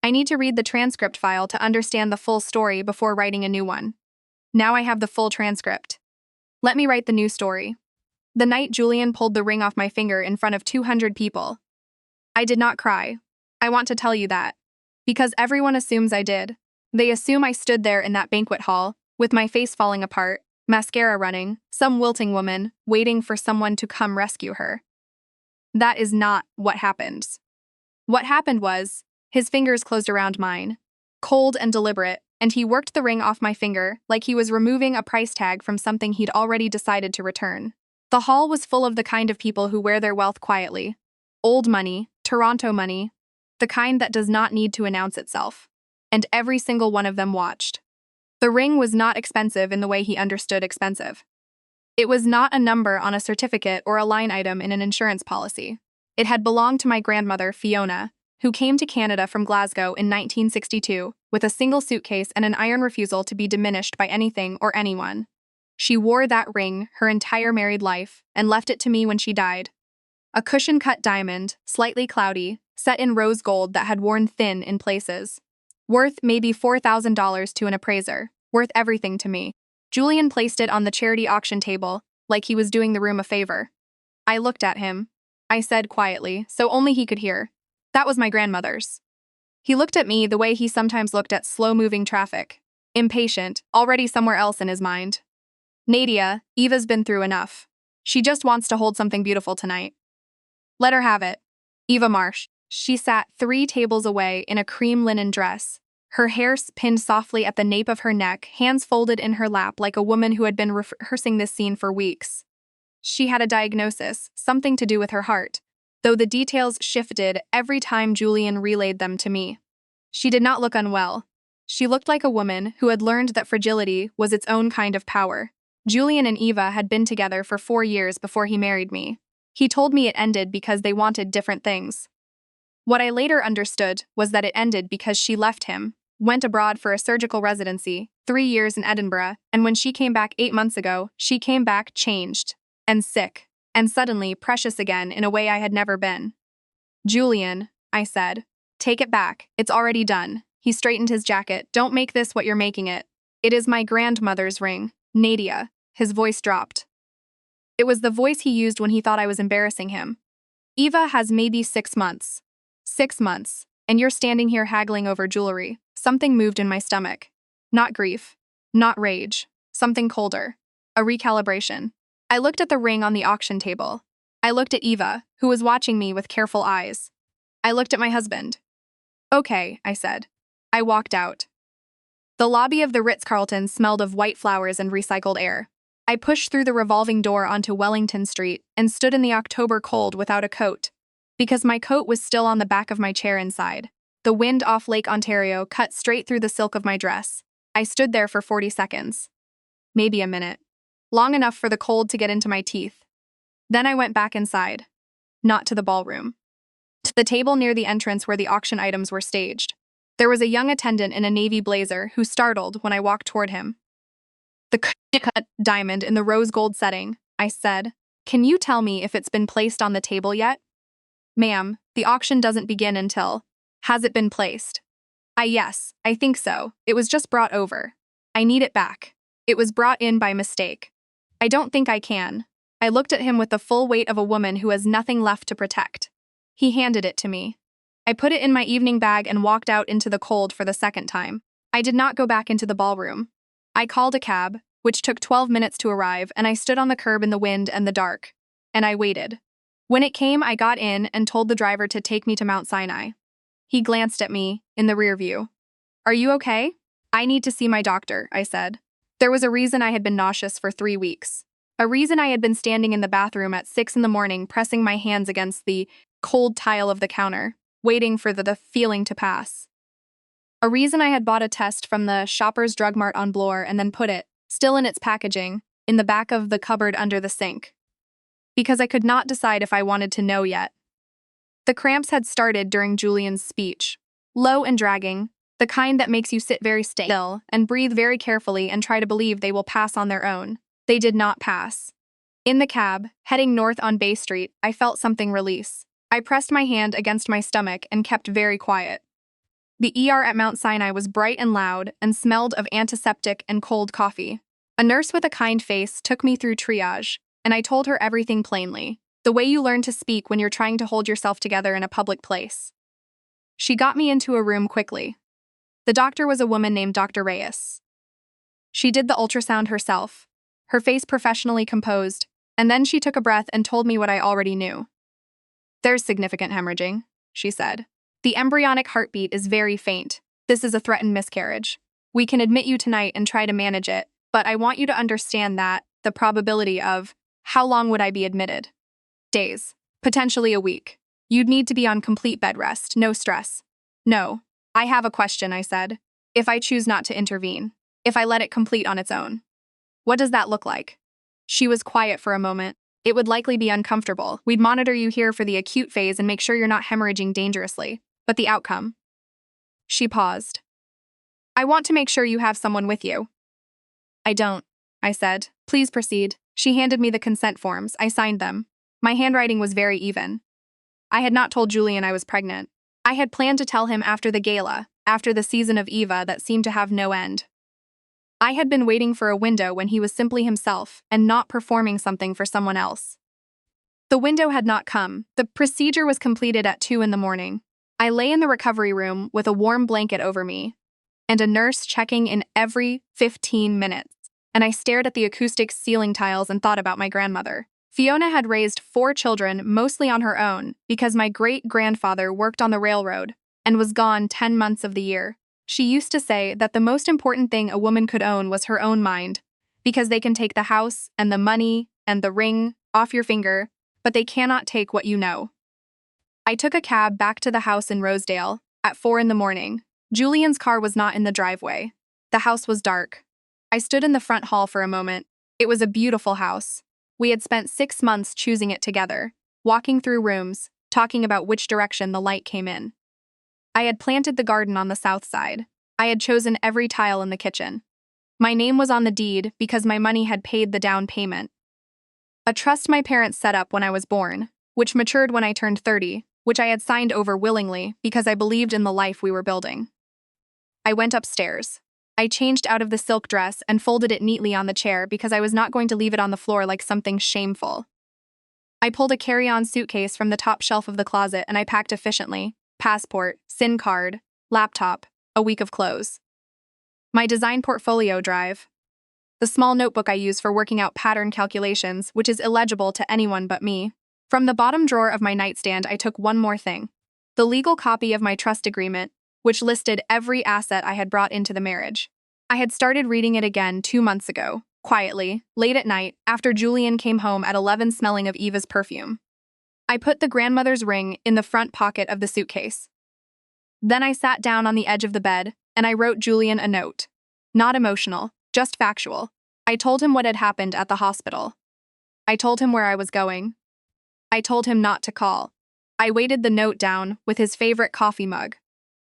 I need to read the transcript file to understand the full story before writing a new one. Now I have the full transcript. Let me write the new story. The night Julian pulled the ring off my finger in front of 200 people. I did not cry. I want to tell you that. Because everyone assumes I did. They assume I stood there in that banquet hall, with my face falling apart, mascara running, some wilting woman, waiting for someone to come rescue her. That is not what happened. What happened was, his fingers closed around mine, cold and deliberate, and he worked the ring off my finger like he was removing a price tag from something he'd already decided to return. The hall was full of the kind of people who wear their wealth quietly. Old money, Toronto money, the kind that does not need to announce itself. And every single one of them watched. The ring was not expensive in the way he understood expensive. It was not a number on a certificate or a line item in an insurance policy. It had belonged to my grandmother, Fiona, who came to Canada from Glasgow in 1962 with a single suitcase and an iron refusal to be diminished by anything or anyone. She wore that ring her entire married life and left it to me when she died. A cushion-cut diamond, slightly cloudy, set in rose gold that had worn thin in places. Worth maybe $4,000 to an appraiser, worth everything to me. Julian placed it on the charity auction table, like he was doing the room a favor. I looked at him. I said quietly, so only he could hear. That was my grandmother's. He looked at me the way he sometimes looked at slow-moving traffic. Impatient, already somewhere else in his mind. Nadia, Eva's been through enough. She just wants to hold something beautiful tonight. Let her have it. Eva Marsh. She sat 3 tables away in a cream linen dress, her hair pinned softly at the nape of her neck, hands folded in her lap like a woman who had been rehearsing this scene for weeks. She had a diagnosis, something to do with her heart, though the details shifted every time Julian relayed them to me. She did not look unwell. She looked like a woman who had learned that fragility was its own kind of power. Julian and Eva had been together for 4 years before he married me. He told me it ended because they wanted different things. What I later understood was that it ended because she left him, went abroad for a surgical residency, 3 years in Edinburgh, and when she came back 8 months ago, she came back changed, and sick, and suddenly precious again in a way I had never been. Julian, I said, take it back, it's already done. He straightened his jacket. Don't make this what you're making it. It is my grandmother's ring, Nadia. His voice dropped. It was the voice he used when he thought I was embarrassing him. Eva has maybe 6 months. 6 months, and you're standing here haggling over jewelry. Something moved in my stomach. Not grief. Not rage. Something colder. A recalibration. I looked at the ring on the auction table. I looked at Eva, who was watching me with careful eyes. I looked at my husband. Okay, I said. I walked out. The lobby of the Ritz-Carlton smelled of white flowers and recycled air. I pushed through the revolving door onto Wellington Street and stood in the October cold without a coat. Because my coat was still on the back of my chair inside. The wind off Lake Ontario cut straight through the silk of my dress. I stood there for 40 seconds. Maybe a minute. Long enough for the cold to get into my teeth. Then I went back inside. Not to the ballroom. To the table near the entrance where the auction items were staged. There was a young attendant in a navy blazer who startled when I walked toward him. The cut diamond in the rose gold setting, I said. Can you tell me if it's been placed on the table yet? Ma'am, the auction doesn't begin until... Has it been placed? Yes, I think so. It was just brought over. I need it back. It was brought in by mistake. I don't think I can. I looked at him with the full weight of a woman who has nothing left to protect. He handed it to me. I put it in my evening bag and walked out into the cold for the second time. I did not go back into the ballroom. I called a cab, which took 12 minutes to arrive, and I stood on the curb in the wind and the dark. And I waited. When it came, I got in and told the driver to take me to Mount Sinai. He glanced at me, in the rear view. Are you okay? I need to see my doctor, I said. There was a reason I had been nauseous for 3 weeks. A reason I had been standing in the bathroom at 6 in the morning, pressing my hands against the cold tile of the counter, waiting for the feeling to pass. A reason I had bought a test from the Shoppers Drug Mart on Bloor and then put it, still in its packaging, in the back of the cupboard under the sink. Because I could not decide if I wanted to know yet. The cramps had started during Julian's speech. Low and dragging, the kind that makes you sit very still and breathe very carefully and try to believe they will pass on their own. They did not pass. In the cab, heading north on Bay Street, I felt something release. I pressed my hand against my stomach and kept very quiet. The ER at Mount Sinai was bright and loud and smelled of antiseptic and cold coffee. A nurse with a kind face took me through triage, and I told her everything plainly, the way you learn to speak when you're trying to hold yourself together in a public place. She got me into a room quickly. The doctor was a woman named Dr. Reyes. She did the ultrasound herself, her face professionally composed, and then she took a breath and told me what I already knew. There's significant hemorrhaging, she said. The embryonic heartbeat is very faint. This is a threatened miscarriage. We can admit you tonight and try to manage it, but I want you to understand that the probability of how long would I be admitted? Days, potentially a week. You'd need to be on complete bed rest, no stress. No. I have a question, I said. If I choose not to intervene, if I let it complete on its own, what does that look like? She was quiet for a moment. It would likely be uncomfortable. We'd monitor you here for the acute phase and make sure you're not hemorrhaging dangerously. But the outcome? She paused. I want to make sure you have someone with you. I don't, I said. Please proceed. She handed me the consent forms. I signed them. My handwriting was very even. I had not told Julian I was pregnant. I had planned to tell him after the gala, after the season of Eva that seemed to have no end. I had been waiting for a window when he was simply himself and not performing something for someone else. The window had not come. The procedure was completed at 2 in the morning. I lay in the recovery room with a warm blanket over me and a nurse checking in every 15 minutes, and I stared at the acoustic ceiling tiles and thought about my grandmother. Fiona had raised 4 children mostly on her own because my great-grandfather worked on the railroad and was gone 10 months of the year. She used to say that the most important thing a woman could own was her own mind, because they can take the house and the money and the ring off your finger, but they cannot take what you know. I took a cab back to the house in Rosedale at 4 in the morning. Julian's car was not in the driveway. The house was dark. I stood in the front hall for a moment. It was a beautiful house. We had spent 6 months choosing it together, walking through rooms, talking about which direction the light came in. I had planted the garden on the south side. I had chosen every tile in the kitchen. My name was on the deed because my money had paid the down payment. A trust my parents set up when I was born, which matured when I turned 30, which I had signed over willingly because I believed in the life we were building. I went upstairs. I changed out of the silk dress and folded it neatly on the chair because I was not going to leave it on the floor like something shameful. I pulled a carry-on suitcase from the top shelf of the closet and I packed efficiently: passport, SIM card, laptop, a week of clothes. My design portfolio drive, the small notebook I use for working out pattern calculations, which is illegible to anyone but me. From the bottom drawer of my nightstand, I took one more thing: the legal copy of my trust agreement, which listed every asset I had brought into the marriage. I had started reading it again 2 months ago, quietly, late at night, after Julian came home at 11 smelling of Eva's perfume. I put the grandmother's ring in the front pocket of the suitcase. Then I sat down on the edge of the bed, and I wrote Julian a note. Not emotional, just factual. I told him what had happened at the hospital. I told him where I was going. I told him not to call. I weighted the note down with his favorite coffee mug,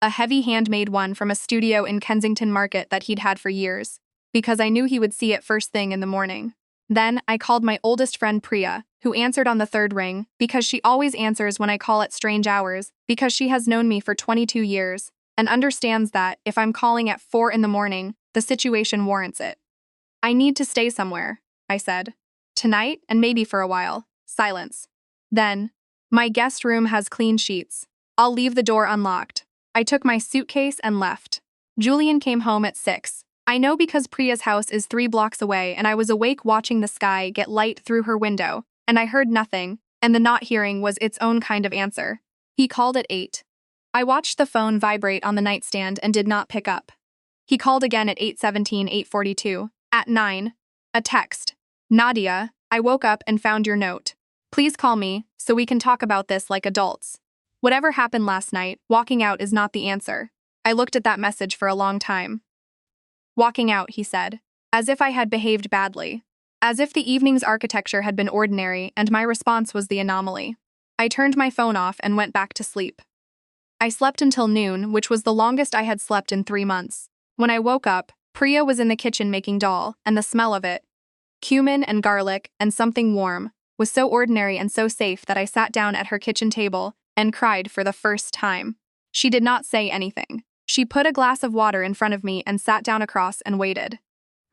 a heavy handmade one from a studio in Kensington Market that he'd had for years, because I knew he would see it first thing in the morning. Then I called my oldest friend Priya, who answered on the third ring, because she always answers when I call at strange hours, because she has known me for 22 years, and understands that if I'm calling at 4 in the morning, the situation warrants it. I need to stay somewhere, I said. Tonight, and maybe for a while. Silence. Then, my guest room has clean sheets. I'll leave the door unlocked. I took my suitcase and left. Julian came home at 6. I know because Priya's house is 3 blocks away and I was awake watching the sky get light through her window, and I heard nothing, and the not hearing was its own kind of answer. He called at 8. I watched the phone vibrate on the nightstand and did not pick up. He called again at 8:17, 8:42. At 9, a text. Nadia, I woke up and found your note. Please call me so we can talk about this like adults. Whatever happened last night, walking out is not the answer. I looked at that message for a long time. Walking out, he said, as if I had behaved badly, as if the evening's architecture had been ordinary and my response was the anomaly. I turned my phone off and went back to sleep. I slept until noon, which was the longest I had slept in 3 months. When I woke up, Priya was in the kitchen making dal, and the smell of it, cumin and garlic and something warm, was so ordinary and so safe that I sat down at her kitchen table and cried for the first time. She did not say anything. She put a glass of water in front of me and sat down across and waited.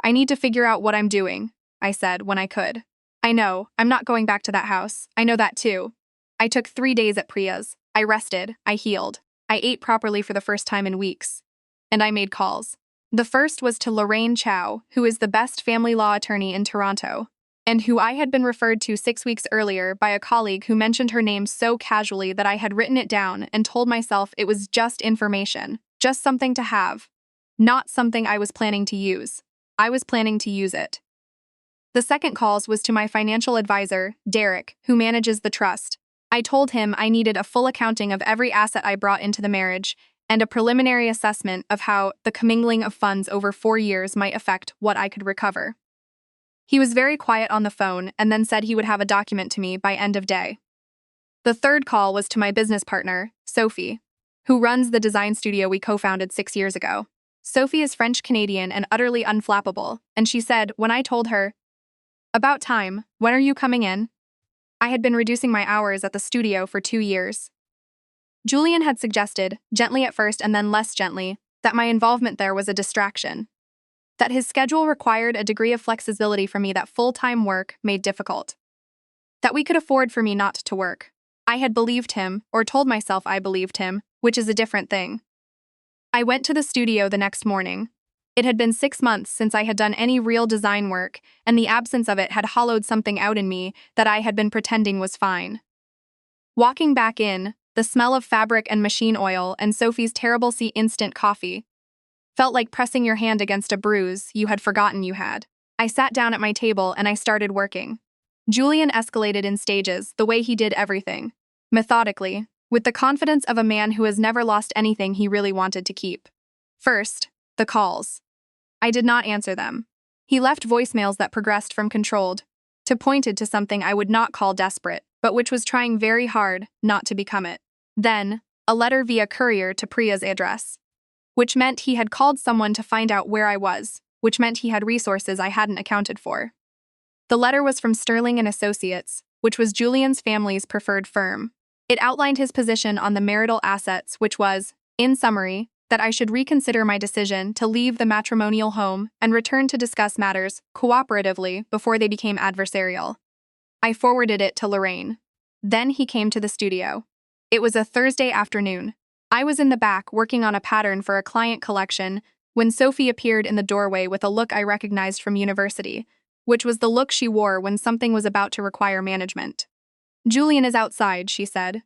I need to figure out what I'm doing, I said when I could. I know, I'm not going back to that house. I know that too. I took 3 days at Priya's. I rested, I healed. I ate properly for the first time in weeks. And I made calls. The first was to Lorraine Chow, who is the best family law attorney in Toronto, and who I had been referred to 6 weeks earlier by a colleague who mentioned her name so casually that I had written it down and told myself it was just information, just something to have, not something I was planning to use. I was planning to use it. The second calls was to my financial advisor, Derek, who manages the trust. I told him I needed a full accounting of every asset I brought into the marriage and a preliminary assessment of how the commingling of funds over 4 years might affect what I could recover. He was very quiet on the phone and then said he would have a document to me by end of day. The third call was to my business partner, Sophie, who runs the design studio we co-founded 6 years ago. Sophie is French-Canadian and utterly unflappable, and she said when I told her, "About time, when are you coming in?" I had been reducing my hours at the studio for 2 years. Julian had suggested, gently at first and then less gently, that my involvement there was a distraction. That his schedule required a degree of flexibility for me that full-time work made difficult. That we could afford for me not to work. I had believed him, or told myself I believed him, which is a different thing. I went to the studio the next morning. It had been 6 months since I had done any real design work, and the absence of it had hollowed something out in me that I had been pretending was fine. Walking back in, the smell of fabric and machine oil and Sophie's terrible instant coffee felt like pressing your hand against a bruise you had forgotten you had. I sat down at my table and I started working. Julian escalated in stages, the way he did everything. Methodically, with the confidence of a man who has never lost anything he really wanted to keep. First, the calls. I did not answer them. He left voicemails that progressed from controlled to pointed to something I would not call desperate, but which was trying very hard not to become it. Then, a letter via courier to Priya's address, which meant he had called someone to find out where I was, which meant he had resources I hadn't accounted for. The letter was from Sterling and Associates, which was Julian's family's preferred firm. It outlined his position on the marital assets, which was, in summary, that I should reconsider my decision to leave the matrimonial home and return to discuss matters cooperatively before they became adversarial. I forwarded it to Lorraine. Then he came to the studio. It was a Thursday afternoon. I was in the back working on a pattern for a client collection when Sophie appeared in the doorway with a look I recognized from university, which was the look she wore when something was about to require management. "Julian is outside," she said.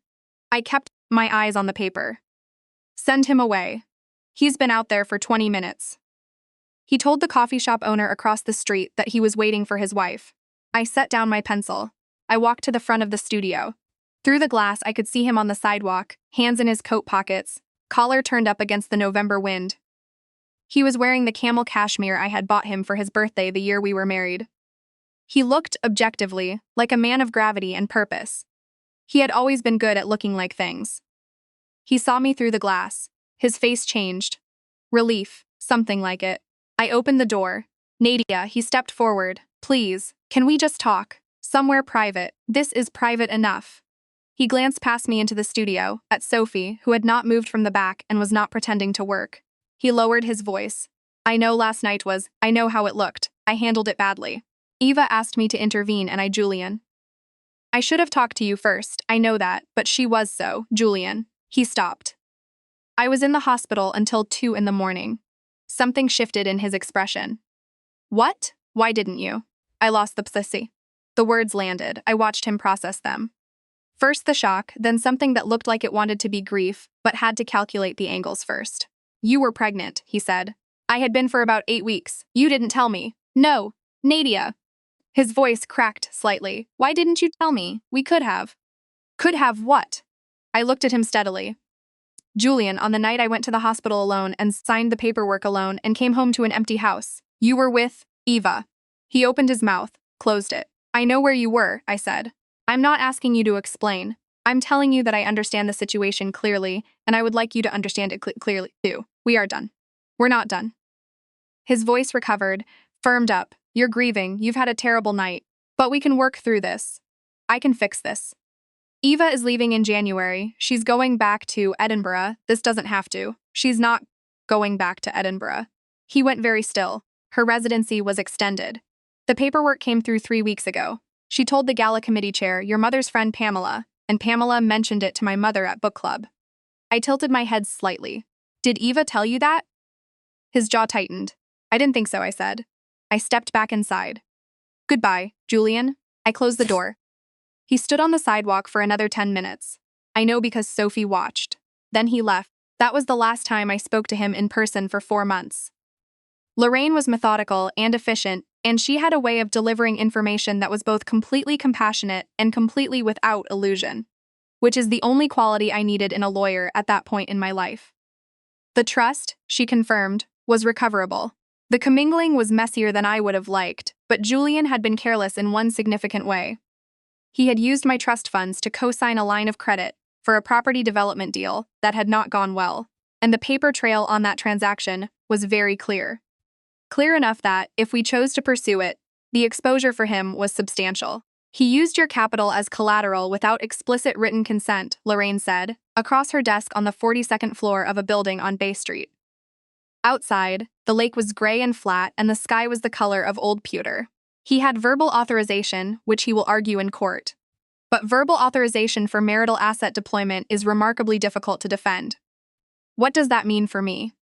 I kept my eyes on the paper. "Send him away. He's been out there for 20 minutes. He told the coffee shop owner across the street that he was waiting for his wife. I set down my pencil. I walked to the front of the studio. Through the glass, I could see him on the sidewalk, hands in his coat pockets, collar turned up against the November wind. He was wearing the camel cashmere I had bought him for his birthday the year we were married. He looked, objectively, like a man of gravity and purpose. He had always been good at looking like things. He saw me through the glass. His face changed. Relief, something like it. I opened the door. "Nadia," he stepped forward. "Please, can we just talk? Somewhere private. This is private enough." He glanced past me into the studio, at Sophie, who had not moved from the back and was not pretending to work. He lowered his voice. "I know I know how it looked. I handled it badly. Eva asked me to intervene and Julian. I should have talked to you first, I know that, but she was so, Julian." He stopped. I was in the hospital until 2 in the morning. Something shifted in his expression. "What? Why didn't you?" "I lost the psyche." The words landed. I watched him process them. First the shock, then something that looked like it wanted to be grief, but had to calculate the angles first. "You were pregnant," he said. "I had been for about 8 weeks. You didn't tell me." "No, Nadia." His voice cracked slightly. "Why didn't you tell me? We could have." "Could have what?" I looked at him steadily. "Julian, on the night I went to the hospital alone and signed the paperwork alone and came home to an empty house. You were with Eva." He opened his mouth, closed it. "I know where you were," I said. "I'm not asking you to explain. I'm telling you that I understand the situation clearly, and I would like you to understand it clearly, too. We are done." "We're not done." His voice recovered, firmed up. "You're grieving, you've had a terrible night. But we can work through this. I can fix this. Eva is leaving in January. She's going back to Edinburgh. This doesn't have to. She's not going back to Edinburgh. He went very still. Her residency was extended. The paperwork came through 3 weeks ago. She told the Gala committee chair, your mother's friend Pamela, and Pamela mentioned it to my mother at book club. I tilted my head slightly. Did Eva tell you that? His jaw tightened. I didn't think so, I said. I stepped back inside. Goodbye, Julian. I closed the door. He stood on the sidewalk for another 10 minutes. I know because Sophie watched. Then he left. That was the last time I spoke to him in person for 4 months. Lorraine was methodical and efficient, and she had a way of delivering information that was both completely compassionate and completely without illusion, which is the only quality I needed in a lawyer at that point in my life. The trust, she confirmed, was recoverable. The commingling was messier than I would have liked, but Julian had been careless in one significant way. He had used my trust funds to co-sign a line of credit for a property development deal that had not gone well, and the paper trail on that transaction was very clear. Clear enough that, if we chose to pursue it, the exposure for him was substantial. He used your capital as collateral without explicit written consent, Lorraine said, across her desk on the 42nd floor of a building on Bay Street. Outside, the lake was gray and flat and the sky was the color of old pewter. He had verbal authorization, which he will argue in court. But verbal authorization for marital asset deployment is remarkably difficult to defend. What does that mean for me?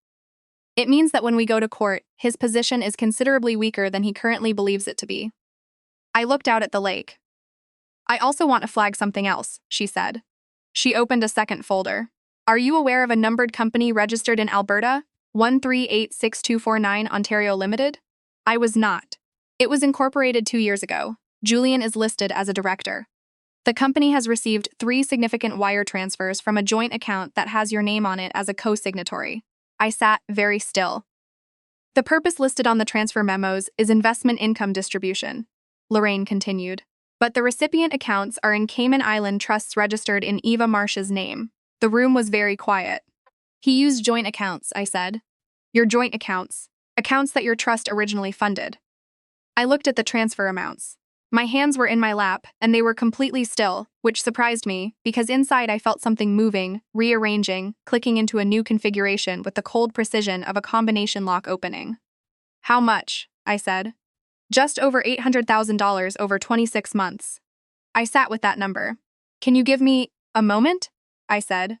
It means that when we go to court, his position is considerably weaker than he currently believes it to be. I looked out at the lake. I also want to flag something else, she said. She opened a second folder. Are you aware of a numbered company registered in Alberta, 1386249 Ontario Limited? I was not. It was incorporated 2 years ago. Julian is listed as a director. The company has received 3 significant wire transfers from a joint account that has your name on it as a co-signatory. I sat very still. The purpose listed on the transfer memos is investment income distribution, Lorraine continued. But the recipient accounts are in Cayman Island trusts registered in Eva Marsh's name. The room was very quiet. He used joint accounts, I said. Your joint accounts. Accounts that your trust originally funded. I looked at the transfer amounts. My hands were in my lap, and they were completely still, which surprised me, because inside I felt something moving, rearranging, clicking into a new configuration with the cold precision of a combination lock opening. How much? I said. Just over $800,000 over 26 months. I sat with that number. Can you give me a moment? I said.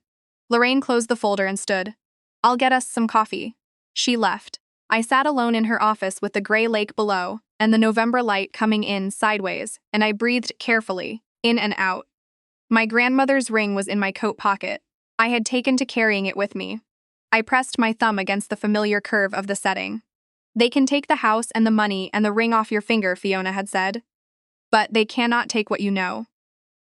Lorraine closed the folder and stood. I'll get us some coffee. She left. I sat alone in her office with the gray lake below, and the November light coming in sideways, and I breathed carefully, in and out. My grandmother's ring was in my coat pocket. I had taken to carrying it with me. I pressed my thumb against the familiar curve of the setting. They can take the house and the money and the ring off your finger, Fiona had said. But they cannot take what you know.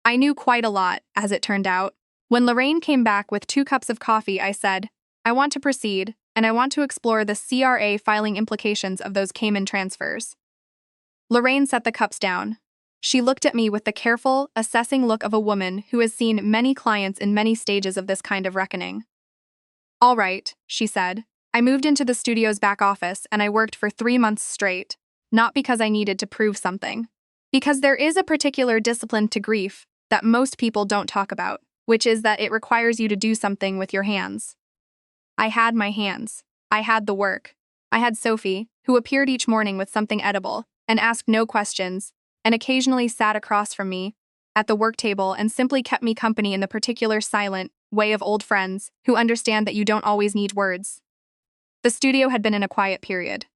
I knew quite a lot, as it turned out. When Lorraine came back with 2 cups of coffee, I said, I want to proceed, and I want to explore the CRA filing implications of those Cayman transfers. Lorraine set the cups down. She looked at me with the careful, assessing look of a woman who has seen many clients in many stages of this kind of reckoning. All right, she said. I moved into the studio's back office and I worked for 3 months straight, not because I needed to prove something. Because there is a particular discipline to grief that most people don't talk about, which is that it requires you to do something with your hands. I had my hands. I had the work. I had Sophie, who appeared each morning with something edible, and asked no questions, and occasionally sat across from me at the work table and simply kept me company in the particular silent way of old friends who understand that you don't always need words. The studio had been in a quiet period.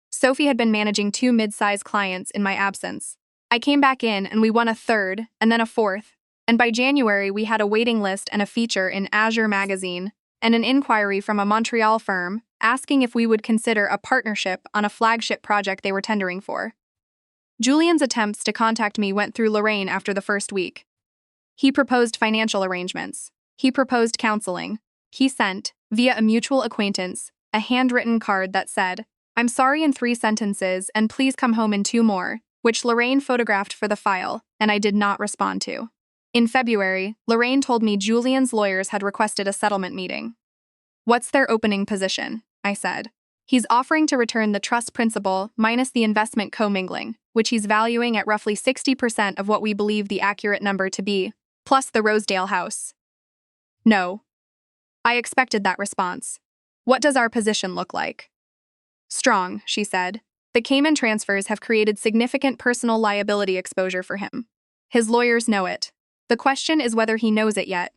Sophie had been managing 2 mid-sized clients in my absence. I came back in and we won a 3rd and then a 4th, and by January we had a waiting list and a feature in Azure magazine and an inquiry from a Montreal firm asking if we would consider a partnership on a flagship project they were tendering for. Julian's attempts to contact me went through Lorraine after the first week. He proposed financial arrangements. He proposed counseling. He sent, via a mutual acquaintance, a handwritten card that said, I'm sorry in 3 sentences and please come home in 2 more, which Lorraine photographed for the file, and I did not respond to. In February, Lorraine told me Julian's lawyers had requested a settlement meeting. What's their opening position? I said. He's offering to return the trust principal minus the investment commingling, which he's valuing at roughly 60% of what we believe the accurate number to be, plus the Rosedale house. No. I expected that response. What does our position look like? Strong, she said. The Cayman transfers have created significant personal liability exposure for him. His lawyers know it. The question is whether he knows it yet.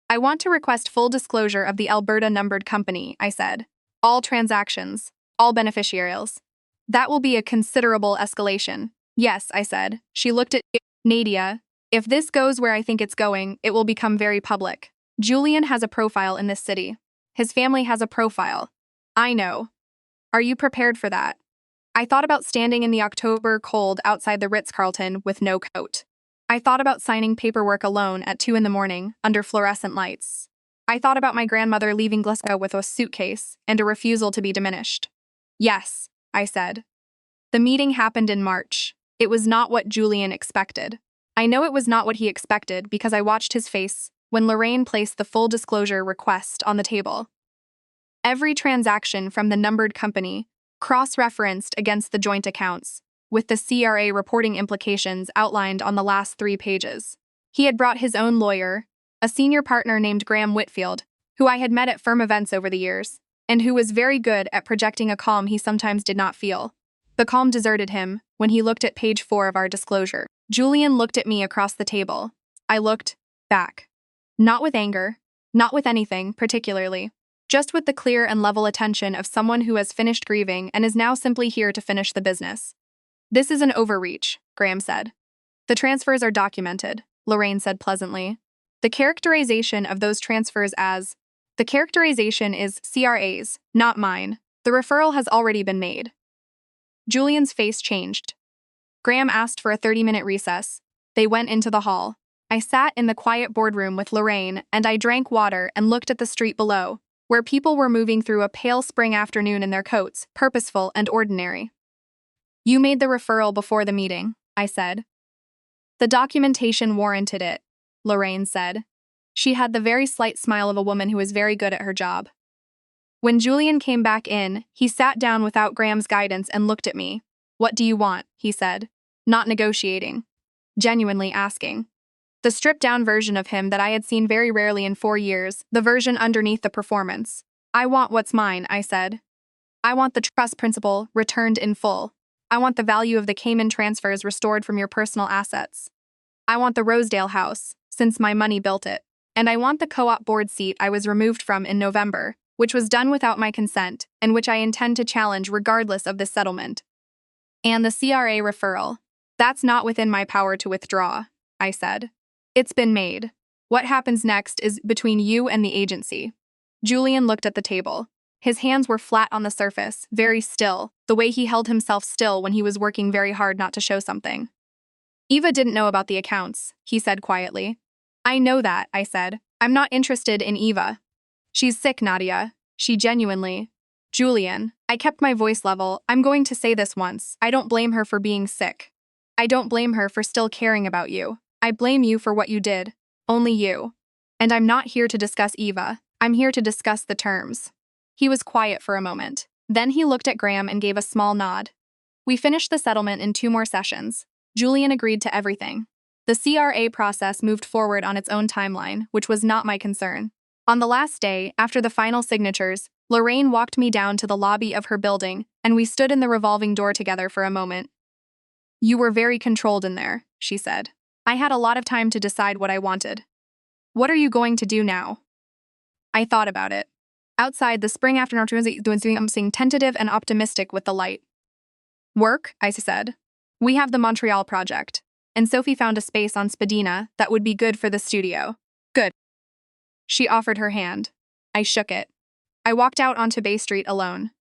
I want to request full disclosure of the Alberta numbered company, I said. All transactions, all beneficiaries. That will be a considerable escalation. Yes, I said. She looked at Nadia. If this goes where I think it's going, it will become very public. Julian has a profile in this city. His family has a profile. I know. Are you prepared for that? I thought about standing in the October cold outside the Ritz-Carlton with no coat. I thought about signing paperwork alone at 2 in the morning under fluorescent lights. I thought about my grandmother leaving Glasgow with a suitcase and a refusal to be diminished. Yes, I said. The meeting happened in March. It was not what Julian expected. I know it was not what he expected because I watched his face when Lorraine placed the full disclosure request on the table. Every transaction from the numbered company, cross-referenced against the joint accounts, with the CRA reporting implications outlined on the last 3 pages. He had brought his own lawyer, a senior partner named Graham Whitfield, who I had met at firm events over the years, and who was very good at projecting a calm he sometimes did not feel. The calm deserted him when he looked at page 4 of our disclosure. Julian looked at me across the table. I looked back. Not with anger, not with anything particularly, just with the clear and level attention of someone who has finished grieving and is now simply here to finish the business. This is an overreach, Graham said. The transfers are documented, Lorraine said pleasantly. The characterization of those transfers as, the characterization is CRA's, not mine. The referral has already been made. Julian's face changed. Graham asked for a 30-minute recess. They went into the hall. I sat in the quiet boardroom with Lorraine, and I drank water and looked at the street below, where people were moving through a pale spring afternoon in their coats, purposeful and ordinary. You made the referral before the meeting, I said. The documentation warranted it, Lorraine said. She had the very slight smile of a woman who is very good at her job. When Julian came back in, he sat down without Graham's guidance and looked at me. What do you want? He said. Not negotiating. Genuinely asking. The stripped-down version of him that I had seen very rarely in 4 years, the version underneath the performance. I want what's mine, I said. I want the trust principal returned in full. I want the value of the Cayman transfers restored from your personal assets. I want the Rosedale house, since my money built it. And I want the co-op board seat I was removed from in November, which was done without my consent, and which I intend to challenge regardless of this settlement. And the CRA referral. That's not within my power to withdraw, I said. It's been made. What happens next is between you and the agency. Julian looked at the table. His hands were flat on the surface, very still, the way he held himself still when he was working very hard not to show something. Eva didn't know about the accounts, he said quietly. I know that, I said. I'm not interested in Eva. She's sick, Nadia. She genuinely. Julian, I kept my voice level. I'm going to say this once. I don't blame her for being sick. I don't blame her for still caring about you. I blame you for what you did. Only you. And I'm not here to discuss Eva. I'm here to discuss the terms. He was quiet for a moment. Then he looked at Graham and gave a small nod. We finished the settlement in 2 more sessions. Julian agreed to everything. The CRA process moved forward on its own timeline, which was not my concern. On the last day, after the final signatures, Lorraine walked me down to the lobby of her building, and we stood in the revolving door together for a moment. You were very controlled in there, she said. I had a lot of time to decide what I wanted. What are you going to do now? I thought about it. Outside, the spring afternoon was doing something tentative and optimistic with the light. Work, I said. We have the Montreal project, and Sophie found a space on Spadina that would be good for the studio. Good. She offered her hand. I shook it. I walked out onto Bay Street alone.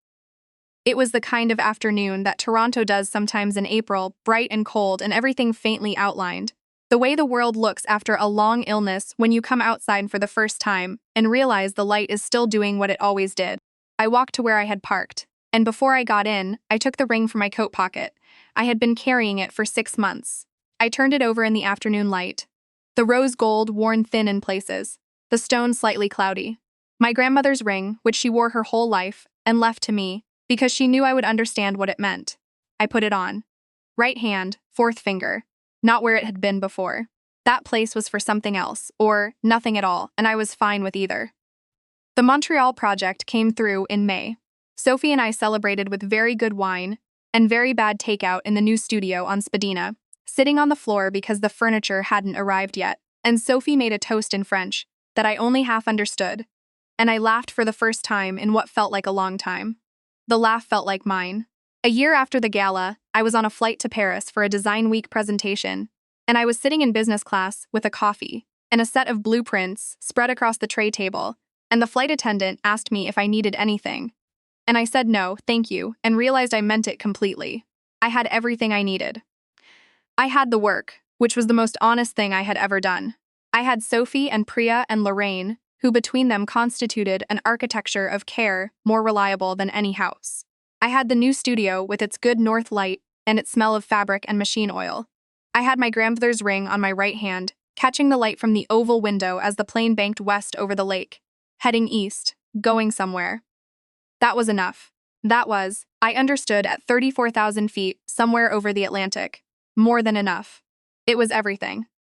It was the kind of afternoon that Toronto does sometimes in April, bright and cold and everything faintly outlined. The way the world looks after a long illness when you come outside for the first time and realize the light is still doing what it always did. I walked to where I had parked, and before I got in, I took the ring from my coat pocket. I had been carrying it for 6 months. I turned it over in the afternoon light. The rose gold worn thin in places, the stone slightly cloudy. My grandmother's ring, which she wore her whole life and left to me because she knew I would understand what it meant. I put it on. Right hand, 4th finger. Not where it had been before. That place was for something else, or nothing at all, and I was fine with either. The Montreal project came through in May. Sophie and I celebrated with very good wine and very bad takeout in the new studio on Spadina, sitting on the floor because the furniture hadn't arrived yet, and Sophie made a toast in French that I only half understood, and I laughed for the first time in what felt like a long time. The laugh felt like mine. A year after the gala, I was on a flight to Paris for a Design Week presentation, and I was sitting in business class with a coffee and a set of blueprints spread across the tray table, and the flight attendant asked me if I needed anything. And I said no, thank you, and realized I meant it completely. I had everything I needed. I had the work, which was the most honest thing I had ever done. I had Sophie and Priya and Lorraine, who between them constituted an architecture of care more reliable than any house. I had the new studio with its good north light and its smell of fabric and machine oil. I had my grandmother's ring on my right hand, catching the light from the oval window as the plane banked west over the lake, heading east, going somewhere. That was enough. I understood at 34,000 feet, somewhere over the Atlantic. More than enough. It was everything.